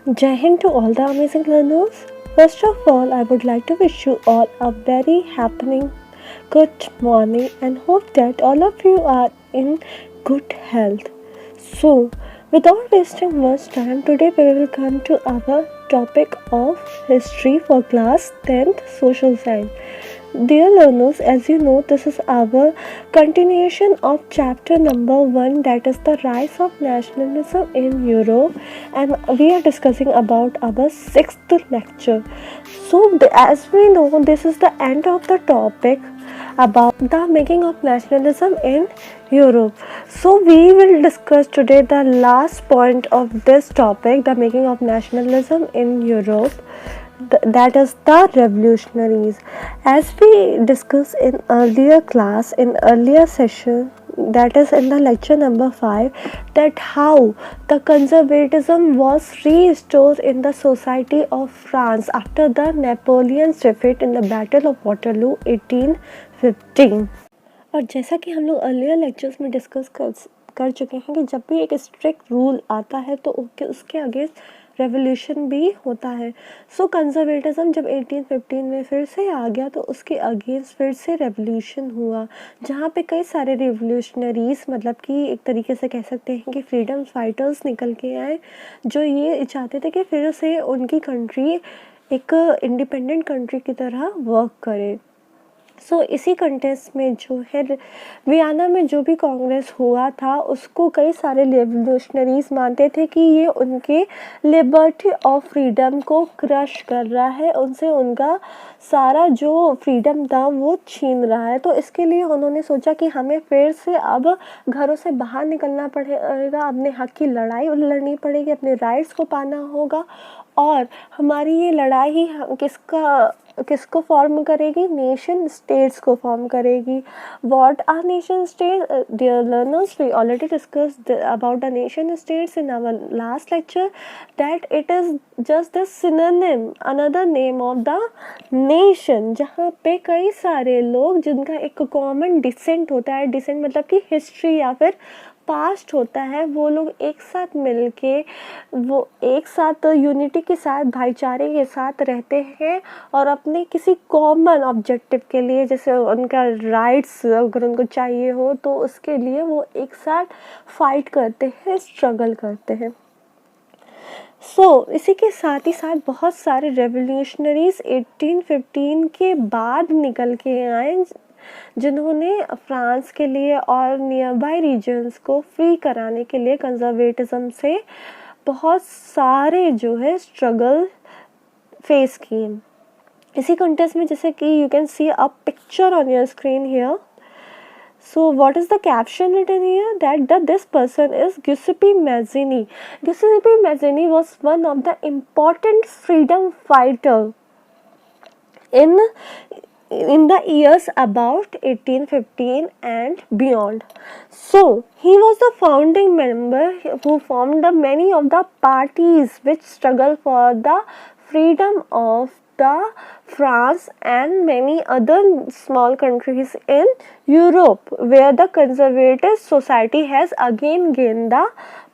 Jai Hind to all the amazing learners. First of all, I would like to wish you all a very happening good morning and hope that all of you are in good health. So, without wasting much time, today we will come to our topic of history for class 10th social science. Dear learners, as you know, this is our continuation of chapter number 1, that is the rise of nationalism in Europe, and we are discussing about our sixth lecture. So, as we know, this is the end of the topic about the making of nationalism in Europe. So, we will discuss today the last point of this topic, the making of nationalism in Europe, that is the revolutionaries. As we discussed in earlier class, in earlier session, that is in the lecture number 5, that how the conservatism was restored in the society of France after the Napoleon's defeat in the Battle of Waterloo 1815. और जैसा कि हम लोग earlier lectures में discuss कर चुके हैं कि जब भी एक स्ट्रिक्ट रूल आता है तो उसके अगेंस्ट रेवोल्यूशन भी होता है. सो कंजर्वेटिज्म जब 1815 में फिर से आ गया तो उसके अगेंस्ट फिर से रेवोल्यूशन हुआ, जहाँ पे कई सारे रेवोल्यूशनरीज, मतलब कि एक तरीके से कह सकते हैं कि फ्रीडम फाइटर्स निकल के आए, जो ये चाहते थे कि फिर से उनकी कंट्री एक इंडिपेंडेंट कंट्री की तरह वर्क करे. सो इसी कंटेस्ट में जो है वियना में जो भी कांग्रेस हुआ था, उसको कई सारे रेवोल्यूशनरीज मानते थे कि ये उनके लिबर्टी ऑफ फ्रीडम को क्रश कर रहा है, उनसे उनका सारा जो फ्रीडम था वो छीन रहा है. तो इसके लिए उन्होंने सोचा कि हमें फिर से अब घरों से बाहर निकलना पड़ेगा, अपने हक की लड़ाई लड़नी पड़ेगी, अपने राइट्स को पाना होगा. और हमारी ये लड़ाई किसको फॉर्म करेगी? नेशन स्टेट्स को फॉर्म करेगी. What are nation state? Dear learners, we already discussed about the nation states in our last lecture, that it is just the synonym, another name of the nation, जहाँ पे कई सारे लोग जिनका एक common decent होता है, डिसेंट मतलब कि हिस्ट्री या फिर पास्ट होता है, वो लोग एक साथ मिलके, वो एक साथ यूनिटी के साथ, भाईचारे के साथ रहते हैं और अपने किसी कॉमन ऑब्जेक्टिव के लिए, जैसे उनका राइट्स अगर उनको चाहिए हो तो उसके लिए वो एक साथ फाइट करते हैं, स्ट्रगल करते हैं. इसी के साथ ही साथ बहुत सारे रेवोल्यूशनरीज 1815 के बाद निकल के आए, जिन्होंने फ्रांस के लिए और नियर बाय रीजन्स को फ्री कराने के लिए कंजर्वेटिज्म से बहुत सारे जो है स्ट्रगल फेस किए. इसी कंटेस्ट में जैसे कि you can see a picture on your screen here. So what is the caption written here? That this person is Giuseppe Mazzini. Giuseppe Mazzini was one of the important freedom fighter in the years about 1815 and beyond. So he was the founding member who formed many of the parties which struggle for the freedom of the France and many other small countries in Europe, where the conservative society has again gained the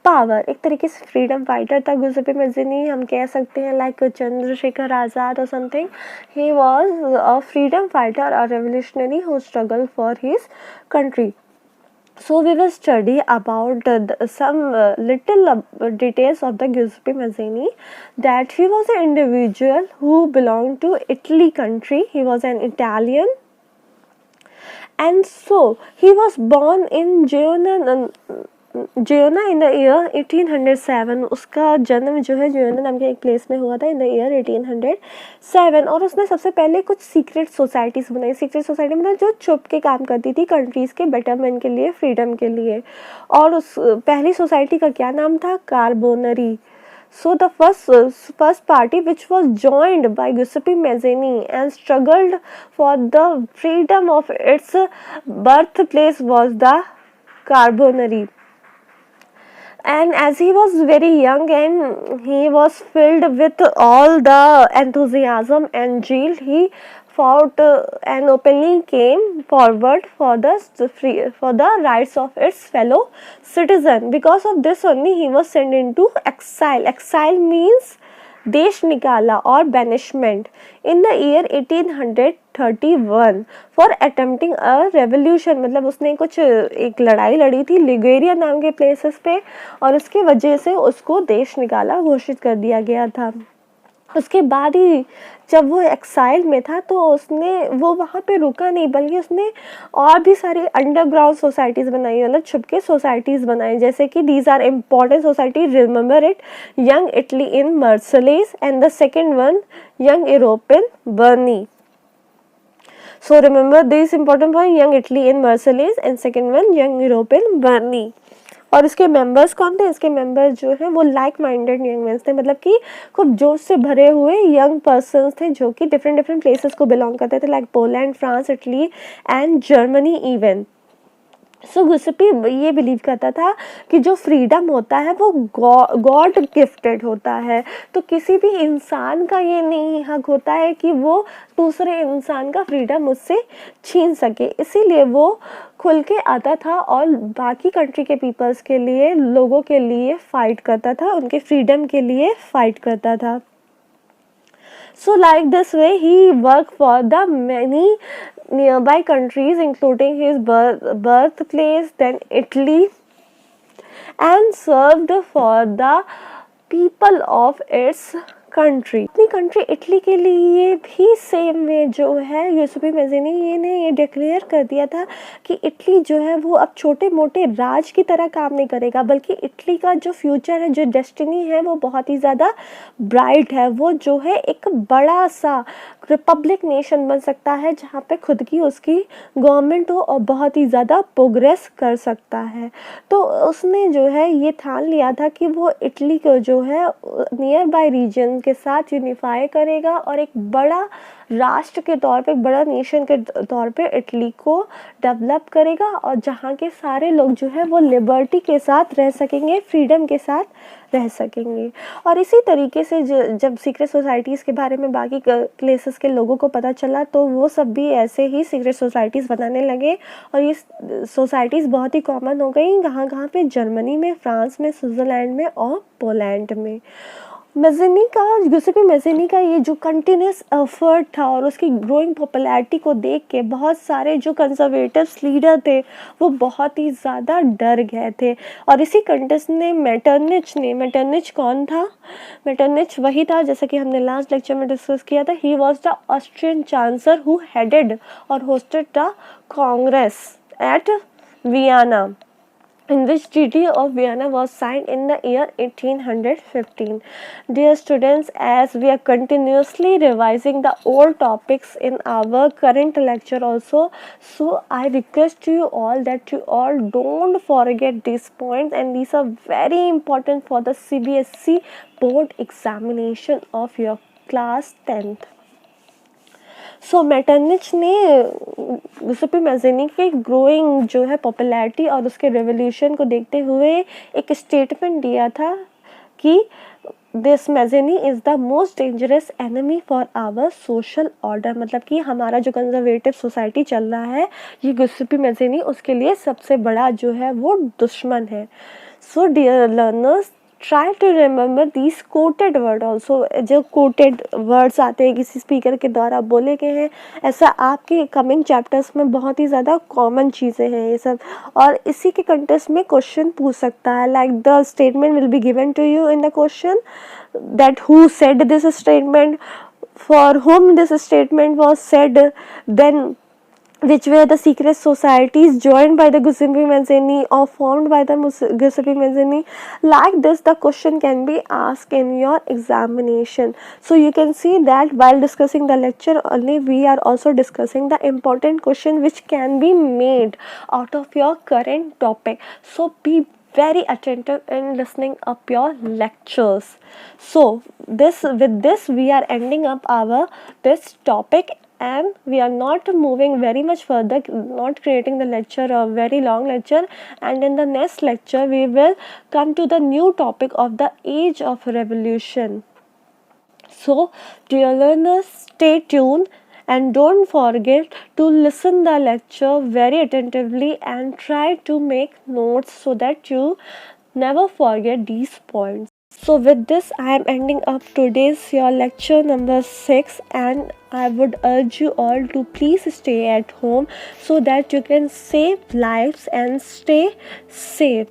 power. एक तरीके से freedom fighter था गुज़ेपे Mazzini, हम कह सकते हैं, like Chandrashekhar Azad और something. He was a freedom fighter, a revolutionary who struggle for his country. So we will study about some little details of the Giuseppe Mazzini. That he was an individual who belonged to Italy country. He was an Italian, and so he was born in Genoa in the year 1807. उसका जन्म जो है जियोना नाम के एक place में हुआ था इन द ईयर 1807. और उसने सबसे पहले कुछ सीक्रेट सोसाइटीज़ बनाई. सीक्रेट सोसाइटी मतलब जो छुप के काम करती थी कंट्रीज़ के बेटरमेंट के लिए, फ्रीडम के लिए. और उस पहली सोसाइटी का क्या नाम था? Carbonari. So the first party which was joined by Giuseppe Mazzini and struggled for the freedom of its birthplace was the Carbonari. And as he was very young and he was filled with all the enthusiasm and zeal, he fought and openly came forward for the rights of its fellow citizen. Because of this only he was sent into exile. Exile means देश निकाला और banishment in the year 1831 for attempting a revolution. मतलब उसने कुछ एक लड़ाई लड़ी थी लिगुरिया नाम के प्लेसेस पे और उसकी वजह से उसको देश निकाला घोषित कर दिया गया था। उसके बाद ही जब वो एक्साइल में था तो वो वहाँ पे रुका नहीं, बल्कि उसने और भी सारी अंडरग्राउंड सोसाइटीज़ बनाई, मतलब छुपके सोसाइटीज़ बनाई, जैसे कि these are important society, remember it, Young Italy in Marseilles and the second one Young Europe in Bern. So remember these important point, young Italy in Marseilles and second one young Europe in Bernay. और इसके members कौन थे? इसके members जो हैं वो like minded young mains थे, मतलब कि खूब जोश से भरे हुए यंग पर्सन्स थे जो कि डिफरेंट प्लेसेस को बिलोंग करते थे, like Poland, France, Italy and Germany even. So Giuseppe ये बिलीव करता था कि जो फ्रीडम होता है वो गॉड गिफ्टेड होता है, तो किसी भी इंसान का ये नहीं हक होता है कि वो दूसरे इंसान का फ्रीडम उससे छीन सके. इसीलिए वो खुल के आता था और बाकी कंट्री के पीपल्स के लिए, लोगों के लिए फाइट करता था, उनके फ्रीडम के लिए फाइट करता था. So like this way he worked for the many nearby countries including his birthplace, then Italy, and served for the people of its country. अपनी कंट्री इटली के लिए भी सेम में जो है यूसुफी मज़ीनी ने ये डिक्लेयर कर दिया था कि इटली जो है वो अब छोटे मोटे राज की तरह काम नहीं करेगा, बल्कि इटली का जो फ्यूचर है, जो डेस्टिनी है, वो बहुत ही ज़्यादा ब्राइट है. वो जो है एक बड़ा सा रिपब्लिक नेशन बन सकता है जहाँ पे खुद की उसकी गवर्नमेंट हो और बहुत ही ज़्यादा प्रोग्रेस कर सकता है. तो उसने जो है ये ठान लिया था कि वो इटली को जो है नियर बाय रीजन के साथ यूनिफाई करेगा और एक बड़ा राष्ट्र के तौर पे, एक बड़ा नेशन के तौर पे इटली को डेवलप करेगा और जहाँ के सारे लोग जो है वो लिबर्टी के साथ रह सकेंगे, फ्रीडम के साथ रह सकेंगे. और इसी तरीके से जब सीक्रेट सोसाइटीज़ के बारे में बाकी प्लेसेस के लोगों को पता चला तो वो सब भी ऐसे ही सीक्रेट सोसाइटीज़ बनाने लगे और ये सोसाइटीज़ बहुत ही कॉमन हो गई. कहाँ पे? जर्मनी में, फ्रांस में, स्विट्ज़रलैंड में और पोलैंड में. यूसुफी मज़ीनी का ये जो कंटिन्यूस एफर्ट था और उसकी ग्रोइंग पॉपुलैरिटी को देख के बहुत सारे जो कंजर्वेटिव्स लीडर थे वो बहुत ही ज़्यादा डर गए थे. और इसी कंटेस्ट ने मेटरनिच कौन था? मेटरनिच वही था जैसा कि हमने लास्ट लेक्चर में डिस्कस किया था. He was the Austrian chancellor who headed और hosted the Congress at Vienna, in which Treaty of Vienna was signed in the year 1815. Dear students, as we are continuously revising the old topics in our current lecture also, so I request you all that you all don't forget these points, and these are very important for the CBSE board examination of your class 10th. सो मेटरनिच ने Yusufi Mazzini के growing जो है popularity और उसके revolution को देखते हुए एक स्टेटमेंट दिया था कि this Mazzini is the most dangerous enemy for our social order. मतलब कि हमारा जो कंजर्वेटिव सोसाइटी चल रहा है ये यूसुफी मज़ीनी उसके लिए सबसे बड़ा जो है वो दुश्मन है. So dear learners, try to remember these quoted word also. जो कोटेड वर्ड्स आते हैं किसी स्पीकर के द्वारा बोले गए हैं, ऐसा आपके कमिंग चैप्टर्स में बहुत ही ज़्यादा कॉमन चीज़ें हैं ये सब. और इसी के कंटेस्ट में क्वेश्चन पूछ सकता है, like the statement will be given to you in the question that who said this statement, for whom this statement was said, then which were the secret societies joined by the Giuseppe Mazzini or formed by the Giuseppe Mazzini. Like this the question can be asked in your examination. So you can see that while discussing the lecture only, we are also discussing the important question which can be made out of your current topic. So be very attentive in listening up your lectures. So with this we are ending up our this topic, and we are not moving very much further, not creating the lecture a very long lecture. And in the next lecture we will come to the new topic of the age of revolution. So dear learners, stay tuned and don't forget to listen the lecture very attentively and try to make notes so that you never forget these points. So with this I am ending up today's your lecture number 6, and I would urge you all to please stay at home so that you can save lives and stay safe.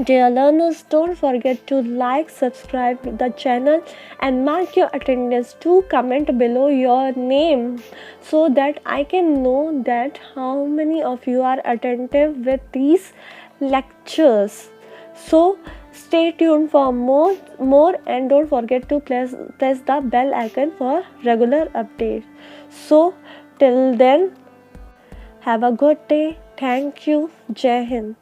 Dear learners, don't forget to like, subscribe to the channel and mark your attendance. To comment below your name so that I can know that how many of you are attentive with these lectures. So stay tuned for more and don't forget to press the bell icon for regular updates. So till then, have a good day. Thank you. Jai Hind.